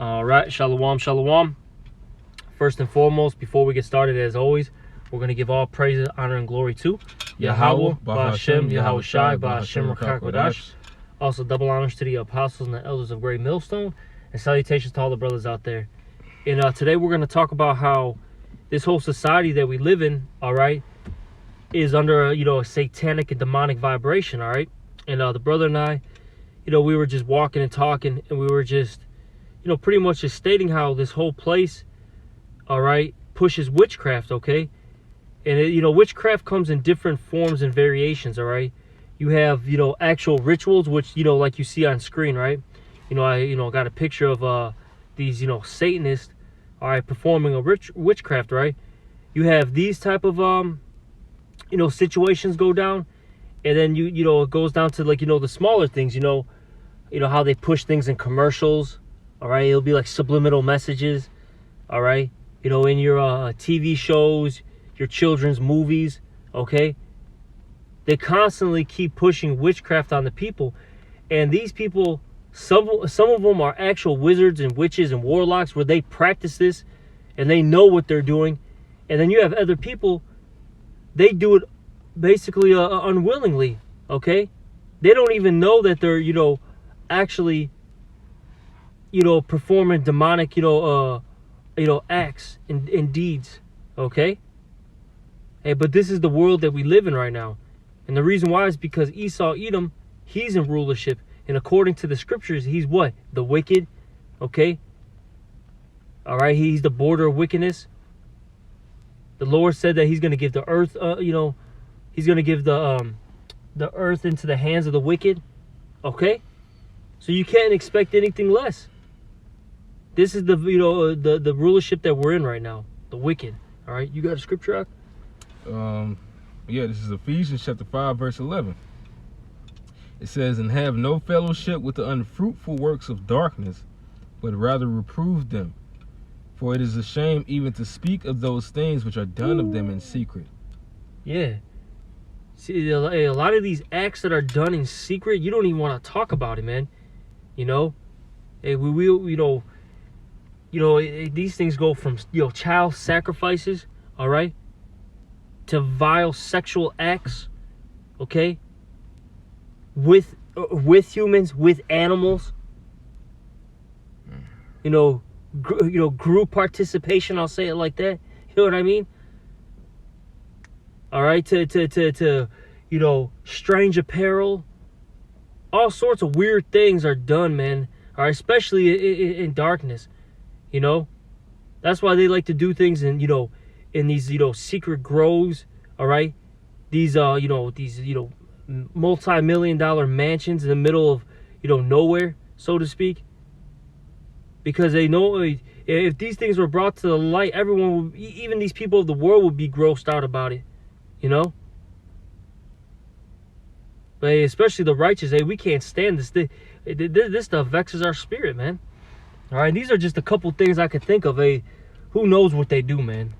All right, shalom, shalom. First and foremost, before we get started, as always, we're going to give all praise, honor, and glory to Yahweh, Ba'Hashem, Yahweh Shai, Ba'Hashem, Rakakwadash. Also, double honors to the apostles and the elders of Great Millstone, and salutations to all the brothers out there. And today we're going to talk about how this whole society that we live in, all right, is under, a satanic and demonic vibration, all right? And the brother and I, we were just walking and talking, and we were just, pretty much just stating how this whole place, all right, pushes witchcraft, okay? And, witchcraft comes in different forms and variations, all right? You have, actual rituals, which, like you see on screen, right? I got a picture of these, Satanists, all right, performing a witchcraft, right? You have these type of, situations go down. And then, it goes down to, like, the smaller things, how they push things in commercials, all right? It'll be like subliminal messages, all right? In your TV shows, your children's movies, okay? They constantly keep pushing witchcraft on the people. And these people, some of them are actual wizards and witches and warlocks where they practice this and they know what they're doing. And then you have other people, they do it basically unwillingly, okay? They don't even know that they're, actually, performing demonic, acts and deeds, okay? Hey, but this is the world that we live in right now. And the reason why is because Esau, Edom, he's in rulership. And according to the scriptures, he's what? The wicked, okay? All right, he's the border of wickedness. The Lord said that he's going to give the earth, he's going to give the earth into the hands of the wicked, okay? So you can't expect anything less. This is the the rulership that we're in right now, the wicked. All right, you got a scripture out? Yeah, this is Ephesians chapter 5, verse 11. It says, "And have no fellowship with the unfruitful works of darkness, but rather reprove them. For it is a shame even to speak of those things which are done of them in secret." Yeah. See, a lot of these acts that are done in secret, you don't even want to talk about it, man. Hey, these things go from, child sacrifices, all right, to vile sexual acts, okay, with humans, with animals, group participation, I'll say it like that, you know what I mean? All right, to strange apparel, all sorts of weird things are done, man. All right, especially in darkness, That's why they like to do things in these secret groves. All right, these multi-million-dollar mansions in the middle of nowhere, so to speak. Because they know if these things were brought to the light, everyone would, even these people of the world, would be grossed out about it. But hey, especially the righteous, hey, we can't stand this. This stuff vexes our spirit, man. All right, these are just a couple things I could think of. Hey, who knows what they do, man?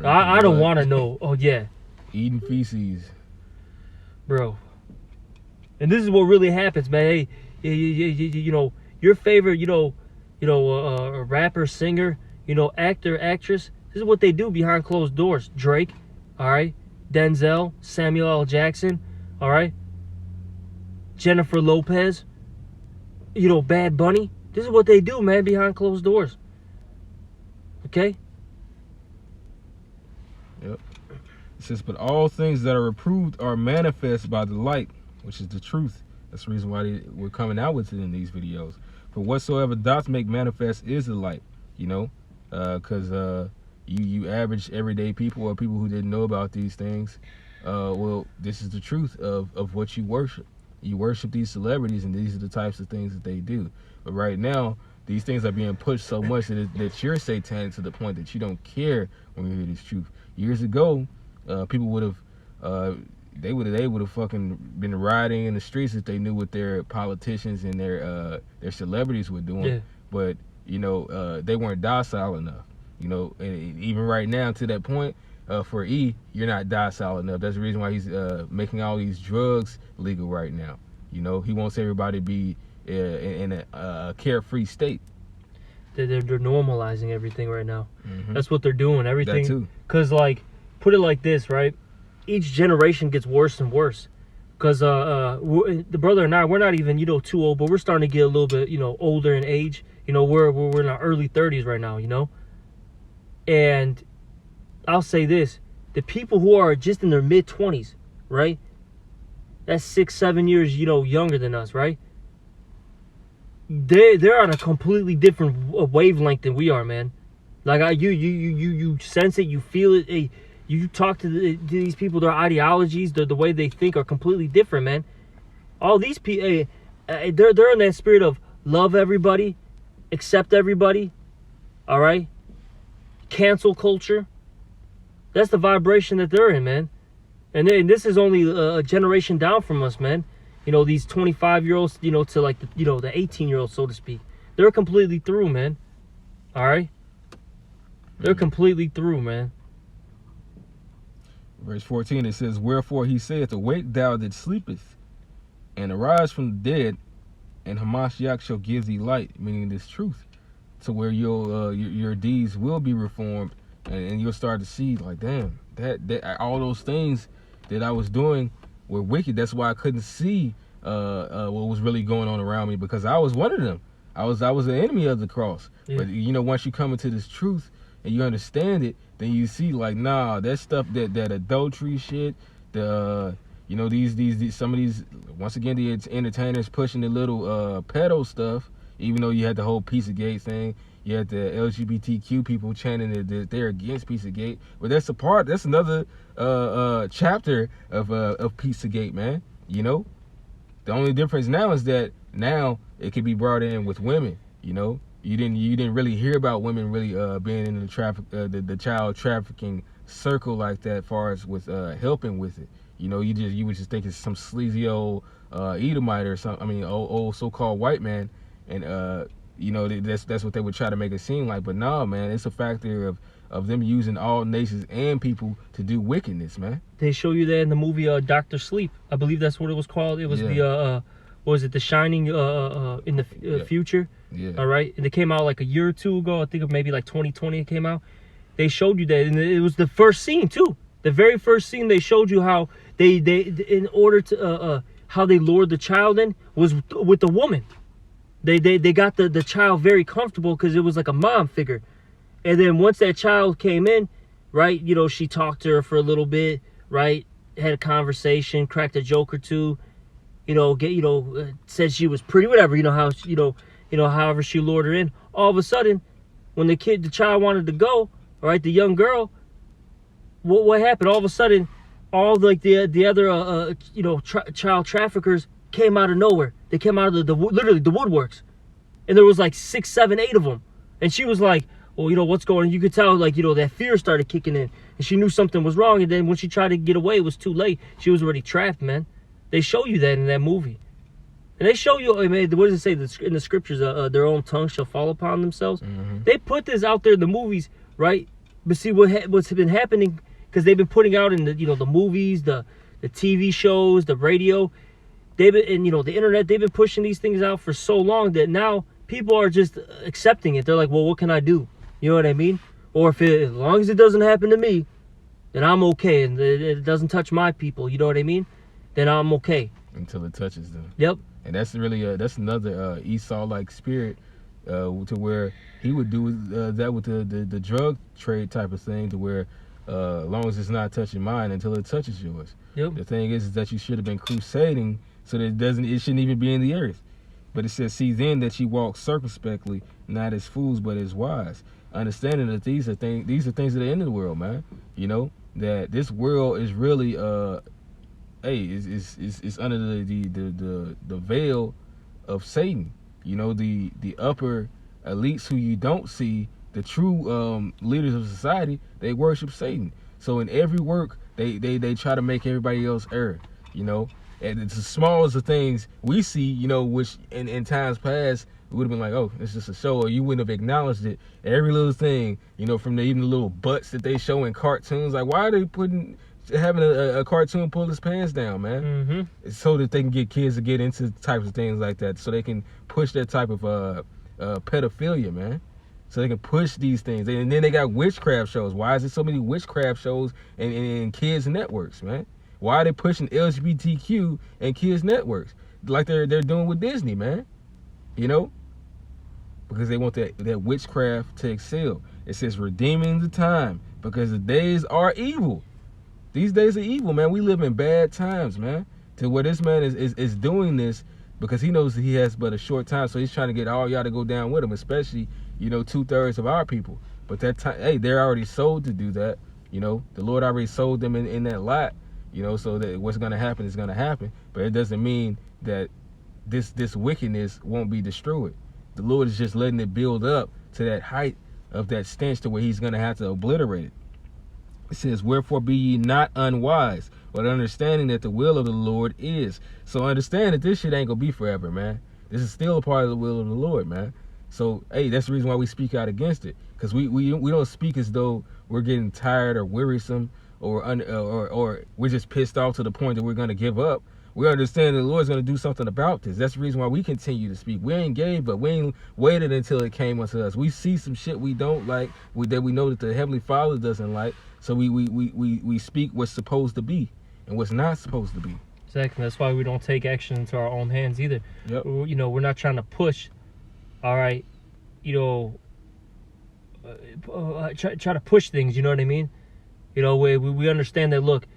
I don't want to know. Oh yeah, eating feces, bro. And this is what really happens, man. Hey, your favorite, rapper, singer, actor, actress. This is what they do behind closed doors. Drake, all right, Denzel, Samuel L. Jackson, all right, Jennifer Lopez, Bad Bunny. This is what they do, man, behind closed doors. Okay? Yep. It says, "But all things that are reproved are manifest by the light, which is the truth." That's the reason why we're coming out with it in these videos. "For whatsoever doth make manifest is the light," because you average everyday people or people who didn't know about these things, well, this is the truth of what you worship. You worship these celebrities, and these are the types of things that they do. But right now, these things are being pushed so much that you're satanic to the point that you don't care when you hear this truth. Years ago, people would have, they would have fucking been rioting in the streets if they knew what their politicians and their celebrities were doing. Yeah. But they weren't docile enough. And even right now, to that point, for E, you're not docile enough. That's the reason why he's making all these drugs legal right now. He wants everybody to be in a carefree state. They're normalizing everything right now. That's what they're doing. Everything. That too. Cause like, put it like this, right? Each generation gets worse and worse. Cause the brother and I, we're not even too old, but we're starting to get a little bit older in age. We're in our early 30s right now. And I'll say this: the people who are just in their mid 20s, right? That's 6-7 years younger than us, right? They're on a completely different wavelength than we are, man. Like you sense it, you feel it. Hey, you talk to these people, their ideologies, the way they think are completely different, man. All these people, they're in that spirit of love everybody, accept everybody, all right? Cancel culture. That's the vibration that they're in, man. And this is only a generation down from us, man. These 25-year-olds, to like the 18-year-olds, so to speak. They're completely through, man. All right? They're completely through, man. Verse 14, it says, "Wherefore he saith, Awake thou that sleepest, and arise from the dead, and Hamashiach shall give thee light," meaning this truth, to where your deeds will be reformed, and you'll start to see, like, damn, that all those things that I was doing were wicked. That's why I couldn't see what was really going on around me, because I was one of them. I was an enemy of the cross. Yeah. But once you come into this truth and you understand it, then you see, like, nah, that stuff, that adultery shit, these some of these, once again, the entertainers pushing the little pedo stuff. Even though you had the whole Pizzagate thing, you had the LGBTQ people chanting that they're against Pizzagate. But that's another chapter of Pizzagate, man. The only difference now is that now it can be brought in with women. You didn't really hear about women really being in the child trafficking circle like that, as far as with helping with it. You would just think it's some sleazy old Edomite or something. I mean, old so-called white man, and that's what they would try to make it seem like. But no, man, it's a factor of them using all nations and people to do wickedness, man. They show you that in the movie Dr. Sleep. I believe that's what it was called. It was the what was it, The Shining in the future? Yeah. All right. And it came out like a year or two ago. I think maybe like 2020 it came out. They showed you that, and it was the first scene too. The very first scene, they showed you how they in order to how they lured the child in was with the woman. They got the child very comfortable because it was like a mom figure. And then once that child came in, right, she talked to her for a little bit, right, had a conversation, cracked a joke or two, said she was pretty, whatever, however she lured her in. All of a sudden, when the child wanted to go, all right, the young girl, what happened? All of a sudden, all like the other child traffickers came out of nowhere. They came out of literally the woodworks, and there was like 6, 7, 8 of them. And she was like, well, what's going on? You could tell, like, that fear started kicking in, and she knew something was wrong. And then when she tried to get away, it was too late. She was already trapped, man. They show you that in that movie. And they show you, what does it say in the scriptures? Their own tongue shall fall upon themselves. Mm-hmm. They put this out there in the movies, right? But see what's been happening, because they've been putting out in the movies, the TV shows, the radio. They've been, and the internet. They've been pushing these things out for so long that now people are just accepting it. They're like, well, what can I do? You know what I mean? Or as long as it doesn't happen to me, then I'm okay, and it doesn't touch my people. You know what I mean? Then I'm okay. Until it touches them. Yep. And that's really that's another Esau-like spirit, to where he would do that with the drug trade type of thing, to where as long as it's not touching mine, until it touches yours. Yep. The thing is that you should have been crusading so that it shouldn't even be in the earth. But it says, see then that ye walk circumspectly, not as fools but as wise, understanding that these are things of the end of the world, man. That this world is really it's under the veil of Satan. The upper elites who you don't see, the true leaders of society, they worship Satan. So in every work, they try to make everybody else err. And it's the smallest of things we see, which in times past it would have been like, oh, it's just a show, or you wouldn't have acknowledged it. Every little thing, from even the little butts that they show in cartoons. Like, why are they having a cartoon pull his pants down, man? Mm-hmm. So that they can get kids to get into types of things like that, so they can push that type of pedophilia, man. so they can push these things. And then they got witchcraft shows. Why is there so many witchcraft shows and kids networks, man? Why are they pushing LGBTQ and kids networks like they're doing with Disney, man? You know, because they want that witchcraft to excel. It says redeeming the time because the days are evil. These days are evil, man. We live in bad times, man. To where this man is doing this because he knows he has but a short time, so he's trying to get all y'all to go down with him, especially, you know, 2/3 of our people. But that time, hey, they're already sold to do that. You know, the Lord already sold them in that lot. You know, so that what's gonna happen is gonna happen. But it doesn't mean that this wickedness won't be destroyed. The Lord is just letting it build up to that height of that stench to where he's gonna have to obliterate it. It says, wherefore be ye not unwise, but understanding that the will of the Lord is. So understand that this shit ain't gonna be forever, man. This is still a part of the will of the Lord, man. So, hey, that's the reason why we speak out against it. Because we don't speak as though we're getting tired or wearisome or we're just pissed off to the point that we're gonna give up. We understand the Lord's gonna do something about this. That's the reason why we continue to speak. We ain't gave up. We ain't waited until it came unto us. We see some shit we don't like, that we know that the Heavenly Father doesn't like. So we speak what's supposed to be and what's not supposed to be. Exactly. That's why we don't take action into our own hands either. Yep. You know, we're not trying to push. All right. You know, try to push things. You know what I mean? You know, we understand that. Look,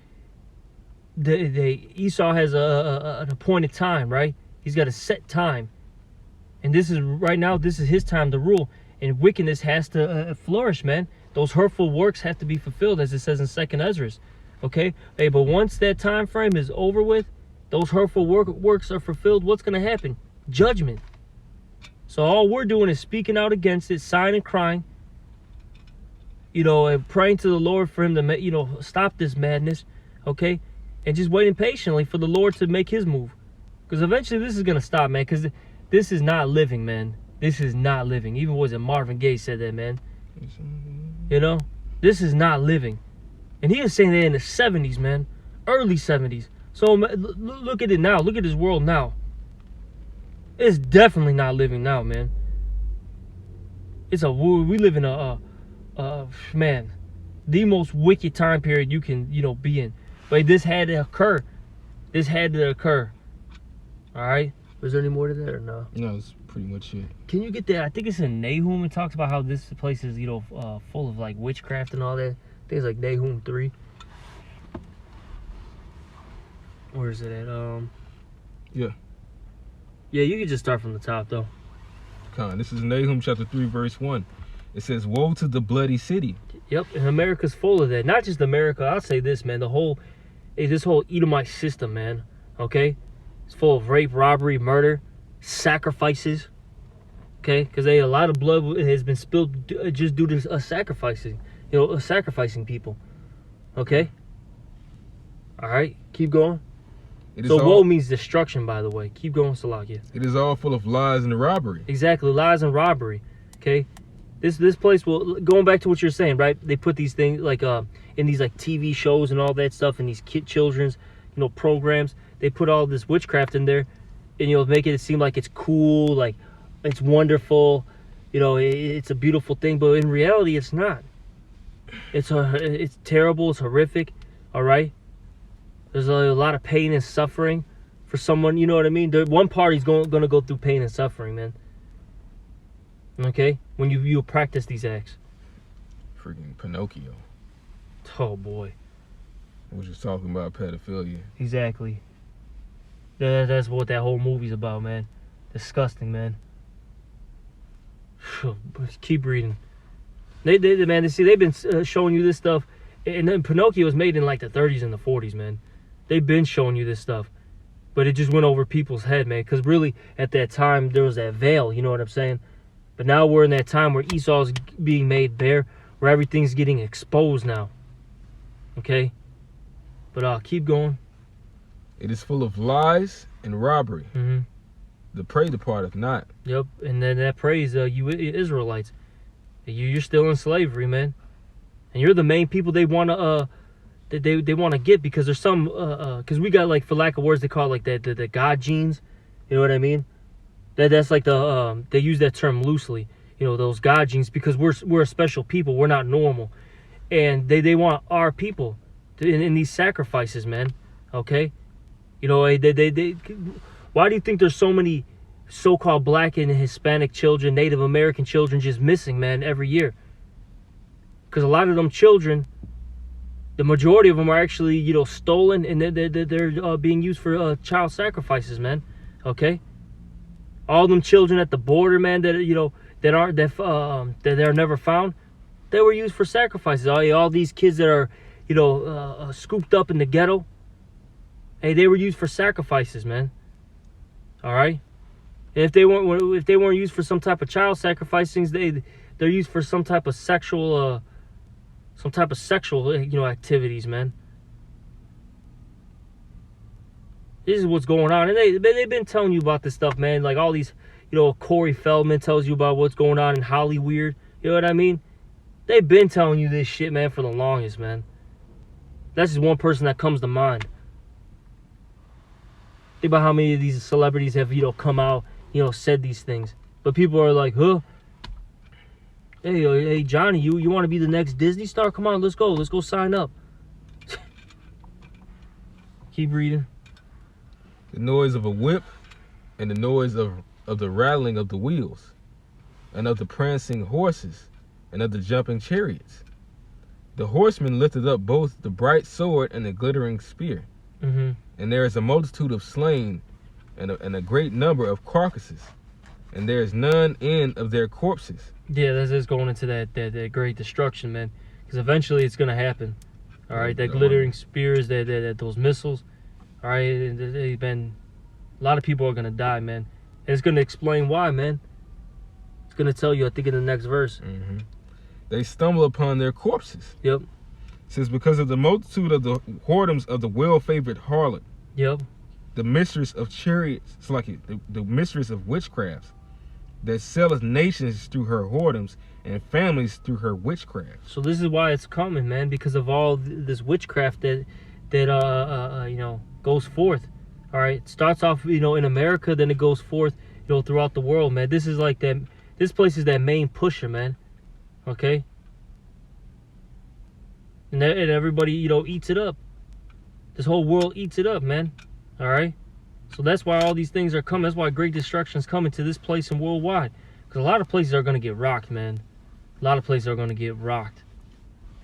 Esau has an appointed time, right? He's got a set time, and this is right now. This is his time to rule, and wickedness has to flourish, man. Those hurtful works have to be fulfilled, as it says in 2nd Ezra. Okay, hey, but once that time frame is over with, those hurtful works are fulfilled. What's going to happen? Judgment. So all we're doing is speaking out against it, sighing and crying. You know, and praying to the Lord for him to, you know, stop this madness. Okay. And just waiting patiently for the Lord to make his move. Because eventually this is going to stop, man. Because this is not living, man. This is not living. Even was it Marvin Gaye said that, man. You know? This is not living. And he was saying that in the 70s, man. Early 70s. So look at it now. Look at this world now. It's definitely not living now, man. We live in man, the most wicked time period you can, you know, be in. But this had to occur. This had to occur. All right. Was there any more to that or no? No, it's pretty much it. Can you get that? I think it's in Nahum. It talks about how this place is, you know, full of like witchcraft and all that. I think it's like Nahum 3. Where is it at? Yeah. Yeah, you can just start from the top though. This is Nahum chapter 3, verse 1. It says, woe to the bloody city. Yep, and America's full of that. Not just America. I'll say this, man. This whole Edomite system, man. Okay? It's full of rape, robbery, murder, sacrifices. Okay? Because a lot of blood has been spilled just due to sacrificing. You know, sacrificing people. Okay? All right? Keep going. So woe means destruction, by the way. Keep going, Salakia. It is all full of lies and robbery. Exactly, lies and robbery. Okay? This place will, going back to what you're saying, right? They put these things like in these like TV shows and all that stuff, and these children's, you know, programs. They put all this witchcraft in there, and you know, make it seem like it's cool, like it's wonderful, you know, it's a beautiful thing. But in reality, it's not. It's terrible. It's horrific. All right. There's a lot of pain and suffering for someone. You know what I mean? One party's going to go through pain and suffering, man. Okay, when you practice these acts. Freaking Pinocchio. Oh boy. We're just talking about pedophilia. Exactly. That's what that whole movie's about, man. Disgusting, man. Keep reading. They've been showing you this stuff, and then Pinocchio was made in like the 30s and the 40s, man. They've been showing you this stuff, but it just went over people's head, man. Because really, at that time, there was that veil. You know what I'm saying? But now we're in that time where Esau's being made bare, where everything's getting exposed now. Okay? But keep going. It is full of lies and robbery. Mm-hmm. The prey departeth not. Yep, and then that praise you Israelites. You're still in slavery, man. And you're the main people they want to they want to get, because there's some because we got, like, for lack of words, they call it like the God genes. You know what I mean? That's like they use that term loosely. those God genes, because we're a special people. We're not normal, and they want our people in these sacrifices, man. Okay, they why do you think there's so many so-called black and Hispanic children, Native American children just missing, man, every year? Because a lot of them children, the majority of them are actually, stolen, and they're being used for child sacrifices, man. Okay, all them children at the border, man, that are never found, they were used for sacrifices. All these kids that are, scooped up in the ghetto, hey, they were used for sacrifices, man. All right, and if they weren't used for some type of child sacrificing, they're used for some type of sexual activities, man. This is what's going on, and they've been telling you about this stuff, man. Like all these, Corey Feldman tells you about what's going on in Hollywood. You know what I mean? They've been telling you this shit, man, for the longest, man. That's just one person that comes to mind. Think about how many of these celebrities have, come out, said these things. But people are like, huh? Hey, Johnny, you want to be the next Disney star? Come on, let's go sign up. Keep reading. The noise of a whip and the noise of the rattling of the wheels and of the prancing horses and of the jumping chariots. The horsemen lifted up both the bright sword and the glittering spear. Mm-hmm. And there is a multitude of slain and a great number of carcasses, and there is none end of their corpses. Yeah, that's just going into that great destruction, man. Because eventually it's going to happen. All right, that glittering spears, those missiles. All right, a lot of people are going to die, man. And it's going to explain why, man. It's going to tell you, I think, in the next verse. Mm-hmm. They stumble upon their corpses. Yep. It says, because of the multitude of the whoredoms of the well-favored harlot. Yep. The mistress of chariots, it's like the mistress of witchcraft, that selleth nations through her whoredoms and families through her witchcraft. So this is why it's coming, man, because of all this witchcraft that goes forth. All right, it starts off, in America, then it goes forth, throughout the world, man. This is like that. This place is that main pusher, man. Okay. And everybody, eats it up. This whole world eats it up, man. All right. So that's why all these things are coming. That's why great destruction is coming to this place and worldwide. Because a lot of places are going to get rocked, man. A lot of places are going to get rocked.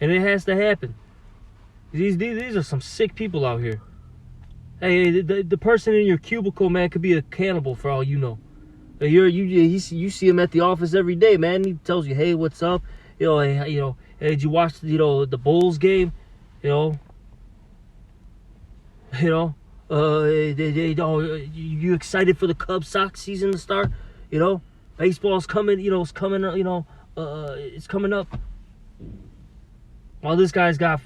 And it has to happen. These are some sick people out here. Hey, the person in your cubicle, man, could be a cannibal for all you know. You see him at the office every day, man. He tells you, hey, what's up? Hey, did you watch the Bulls game? You excited for the Cubs Sox season to start? Baseball's coming. It's coming. It's coming up. While this guy's got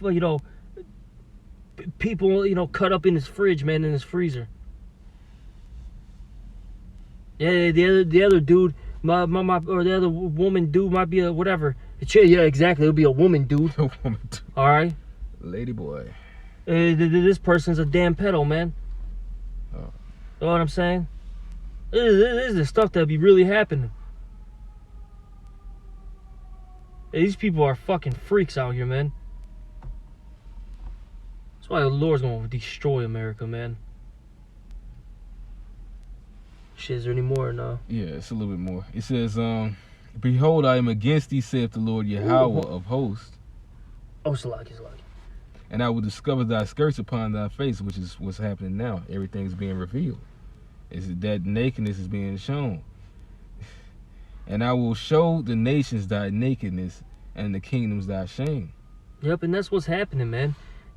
people cut up in his fridge, man, in his freezer. Yeah, the other dude, or the other woman dude might be a whatever. Yeah, exactly. It'll be a woman dude. A woman dude. All right. Lady boy. This person's a damn pedo, man. Oh. You know what I'm saying? This is the stuff that be really happening. These people are fucking freaks out here, man. That's why the Lord's gonna destroy America, man. Shit, is there any more or no? Yeah, it's a little bit more. It says, behold, I am against thee, saith the Lord Yahweh of hosts. Oh, Salaki. And I will discover thy skirts upon thy face, which is what's happening now. Everything's being revealed. Is that nakedness is being shown. And I will show the nations thy nakedness and the kingdoms thy shame. Yep, and that's what's happening, man.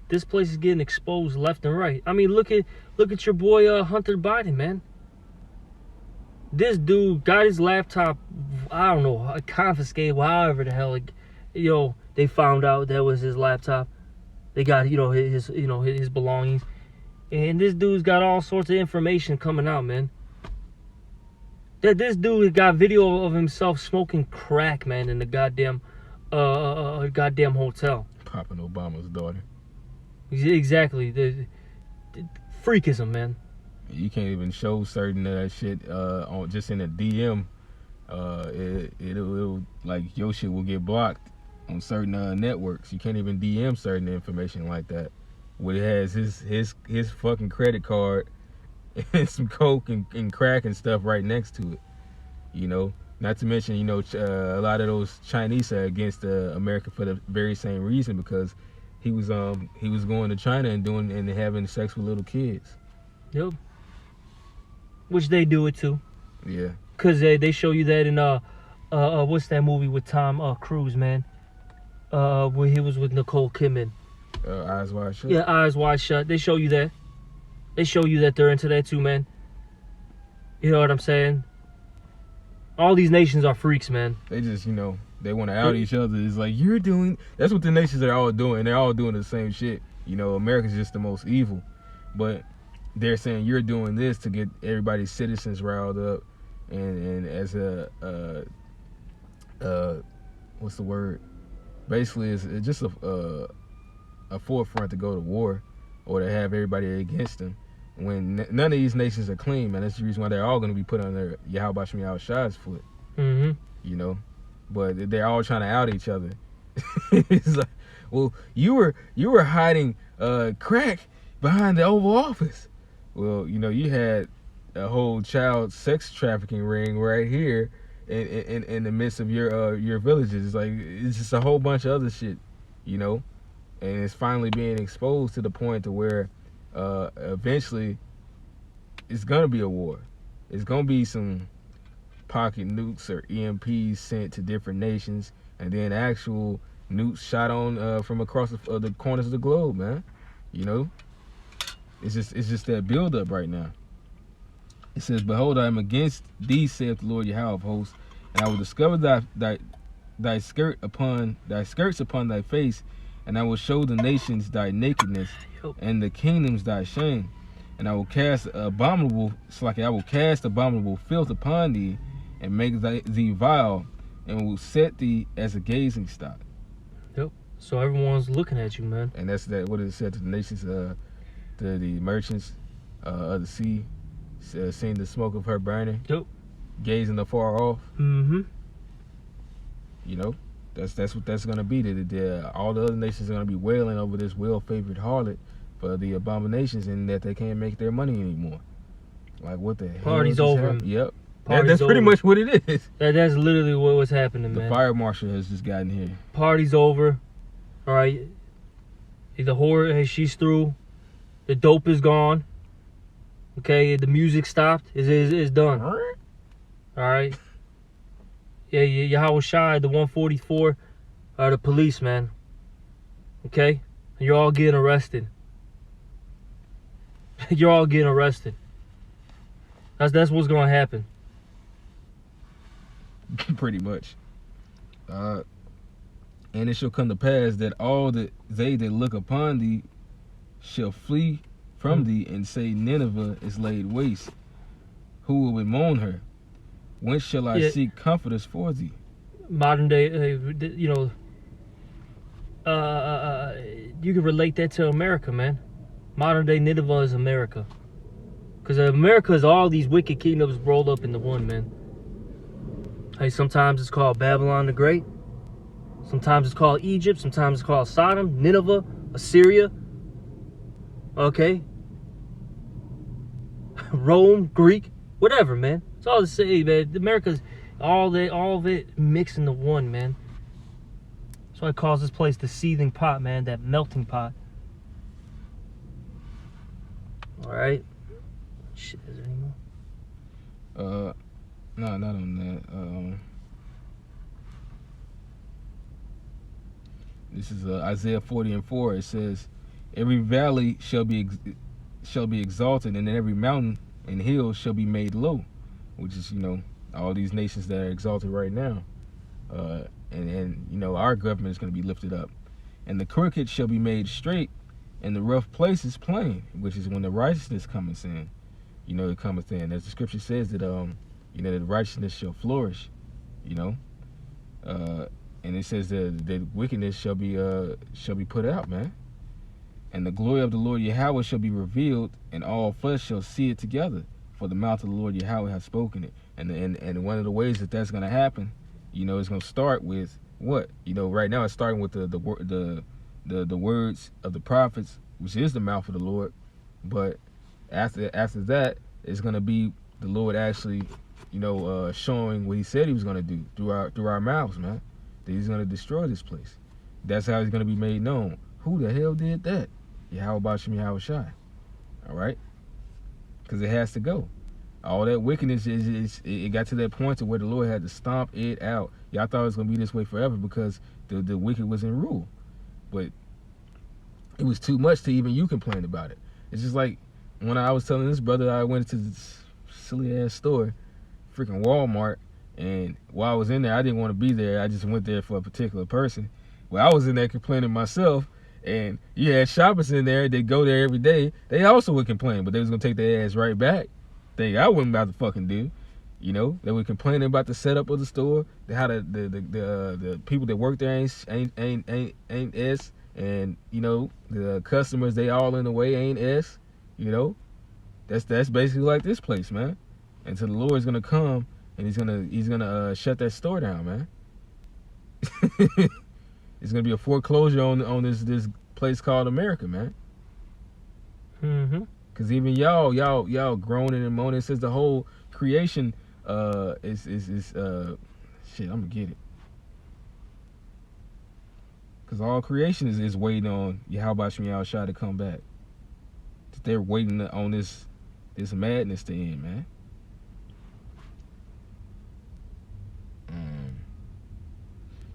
This place is getting exposed left and right. I mean, look at your boy Hunter Biden, man. This dude got his laptop, I don't know, confiscated, however the hell, they found out that was his laptop. They got, his belongings. And this dude's got all sorts of information coming out, man. That this dude got video of himself smoking crack, man, in the goddamn hotel. Popping Obama's daughter. Exactly. The freakism, man. You can't even show certain shit on just in a DM. It'll like your shit will get blocked on certain networks. You can't even DM certain information like that. Where it has his fucking credit card and some coke and crack and stuff right next to it. You know, not to mention, you know, a lot of those Chinese are against America for the very same reason, because he was going to China and having sex with little kids. Yep. Which they do it too. Yeah. Cause they show you that in what's that movie with Tom Cruise, man? Where he was with Nicole Kidman. Eyes Wide Shut. Yeah, Eyes Wide Shut. They show you that. They show you that they're into that too, man. You know what I'm saying? All these nations are freaks, man. They just, you know, they want to out each other. It's like, you're doing... That's what the nations are all doing. They're all doing the same shit. You know, America's just the most evil. But they're saying you're doing this to get everybody's citizens riled up. And as what's the word? Basically, it's just a forefront to go to war or to have everybody against them. When none of these nations are clean, man. That's the reason why they're all going to be put under Yahweh Shem Yahweh Shai's foot. Mm-hmm. You know? But they're all trying to out each other. It's like, well, you were hiding crack behind the Oval Office. Well, you know, you had a whole child sex trafficking ring right here in the midst of your villages. It's like, it's just a whole bunch of other shit, you know? And it's finally being exposed to the point to where eventually it's gonna be a war. It's gonna be some pocket nukes or EMPs sent to different nations, and then actual nukes shot on from across the corners of the globe, man. You know, it's just that build up right now. It says, "Behold, I am against thee, saith the Lord Yahweh of hosts, and I will discover thy skirts upon thy face, and I will show the nations thy nakedness, and the kingdoms thy shame. And I will cast abominable filth upon thee, and make thee vile, and will set thee as a gazing stock." Yep. So everyone's looking at you, man. And that's what it said to the nations, to the merchants of the sea, seeing the smoke of her burning. Yep. Gazing afar off. Mm-hmm. You know, that's what that's gonna be. All the other nations are gonna be wailing over this well-favored harlot for the abominations, and that they can't make their money anymore. Like, what the hell? Party's over. Yep. Party's that's pretty much what it is. That's literally what's happening, man. The fire marshal has just gotten here. Party's over. All right. The whore, hey, she's through. The dope is gone. Okay, the music stopped. It's done. All right. Yeah, Yahweh Shai, the 144, are the police, man. Okay? And you're all getting arrested. You're all getting arrested. That's what's gonna happen. Pretty much. And it shall come to pass that all they that look upon thee shall flee from thee, and say, Nineveh is laid waste. Who will bemoan her? Whence shall I seek comforters for thee? Modern day, you know, you can relate that to America, man. Modern day Nineveh is America. Because America is all these wicked kingdoms rolled up into one, man. Hey, sometimes it's called Babylon the Great. Sometimes it's called Egypt. Sometimes it's called Sodom, Nineveh, Assyria. Okay? Rome, Greek, whatever, man. It's all the same, man. America's all of it mixed into one, man. That's why it calls this place the seething pot, man. That melting pot. All right. Shit, is there any more? No, not on that. This is Isaiah 40:4. It says, "Every valley shall be exalted, and every mountain and hill shall be made low," which is, you know, all these nations that are exalted right now. And you know, our government is going to be lifted up, and the crooked shall be made straight, and the rough places plain, which is when the righteousness cometh in. You know, it cometh in, as the scripture says that you know, the righteousness shall flourish. You know, and it says that the wickedness shall be put out, man. And the glory of the Lord Yahweh shall be revealed, and all flesh shall see it together. For the mouth of the Lord Yahweh has spoken it. And one of the ways that that's going to happen, you know, it's gonna start with what? You know, right now it's starting with the words of the prophets, which is the mouth of the Lord. But after that, it's gonna be the Lord actually, you know, showing what He said He was gonna do through our mouths, man. That He's gonna destroy this place. That's how He's gonna be made known. Who the hell did that? Yahweh Bashem Yahweh Shai. All right, because it has to go. All that wickedness it got to that point to where the Lord had to stomp it out. Y'all thought it was gonna be this way forever because the wicked was in rule, but it was too much to even you complain about it. It's just like when I was telling this brother, I went to this silly ass store, freaking Walmart, and while I was in there, I didn't want to be there. I just went there for a particular person. Well, I was in there complaining myself, and you had shoppers in there. They go there every day. They also would complain, but they was gonna take their ass right back. Thing I wasn't about to fucking do, you know. They were complaining about the setup of the store, how the people that work there ain't S, and you know the customers they all in the way ain't S, you know. That's basically like this place, man. And so the Lord's gonna come and he's gonna shut that store down, man. It's gonna be a foreclosure on this place called America, man. Mm-hmm. Cause even y'all groaning and moaning. It says the whole creation is shit. I'm gonna get it. Cause all creation is waiting on Yahweh Bashem Yahweh Shai to come back. They're waiting on this madness to end, man.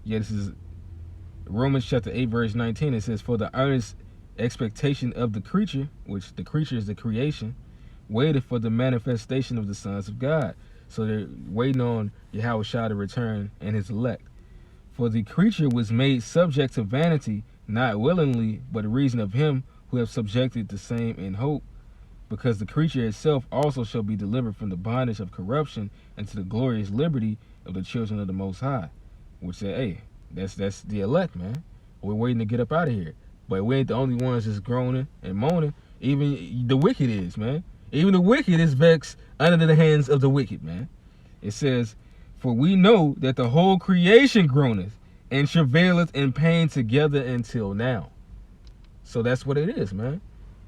Yeah, this is Romans chapter 8 verse 19. It says, "For the earnest expectation of the creature," which the creature is the creation, "waited for the manifestation of the sons of God." So they're waiting on Yahweh Shai to return and His elect. "For the creature was made subject to vanity, not willingly, but reason of Him who have subjected the same in hope, because the creature itself also shall be delivered from the bondage of corruption into the glorious liberty of the children of the Most High." Which said, hey, that's the elect, man. We're waiting to get up out of here. But we ain't the only ones just groaning and moaning. Even the wicked is, man. Even the wicked is vexed under the hands of the wicked, man. It says, "For we know that the whole creation groaneth and travaileth in pain together until now." So that's what it is, man.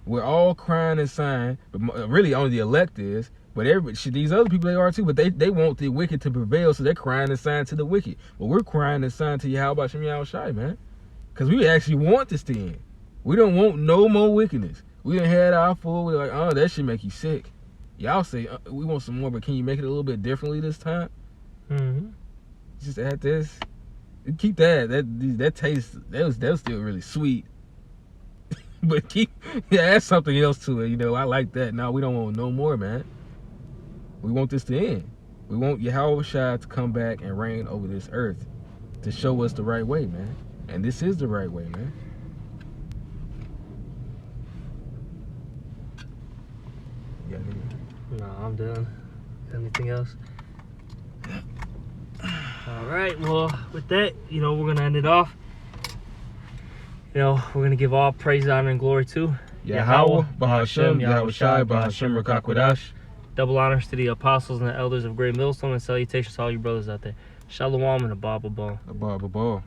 We're all crying and sighing, but really only the elect is. But these other people, they are too, but they want the wicked to prevail, so they're crying and sighing to the wicked. But we're crying and sighing to Yahweh Bashem Yahweh Shai, man. Because we actually want this to end. We don't want no more wickedness. We done had our full. We're like, oh, that should make you sick. Y'all say, we want some more, but can you make it a little bit differently this time? Mm-hmm. Just add this. Keep that taste. That was still really sweet. But add something else to it. You know, I like that. No, we don't want no more, man. We want this to end. We want Yahweh Shai to come back and reign over this earth to show us the right way, man. And this is the right way, man. You got anything? No, I'm done. Anything else? All right. Well, with that, you know, we're gonna end it off. You know, we're gonna give all praise, honor, and glory to Yahweh, Bahashem, Yahweh Shai, Bahashem Rakakwadash. Double honors to the apostles and the elders of Great Millstone, and salutations to all you brothers out there. Shalom and a Baba Ball. A Baba Ball.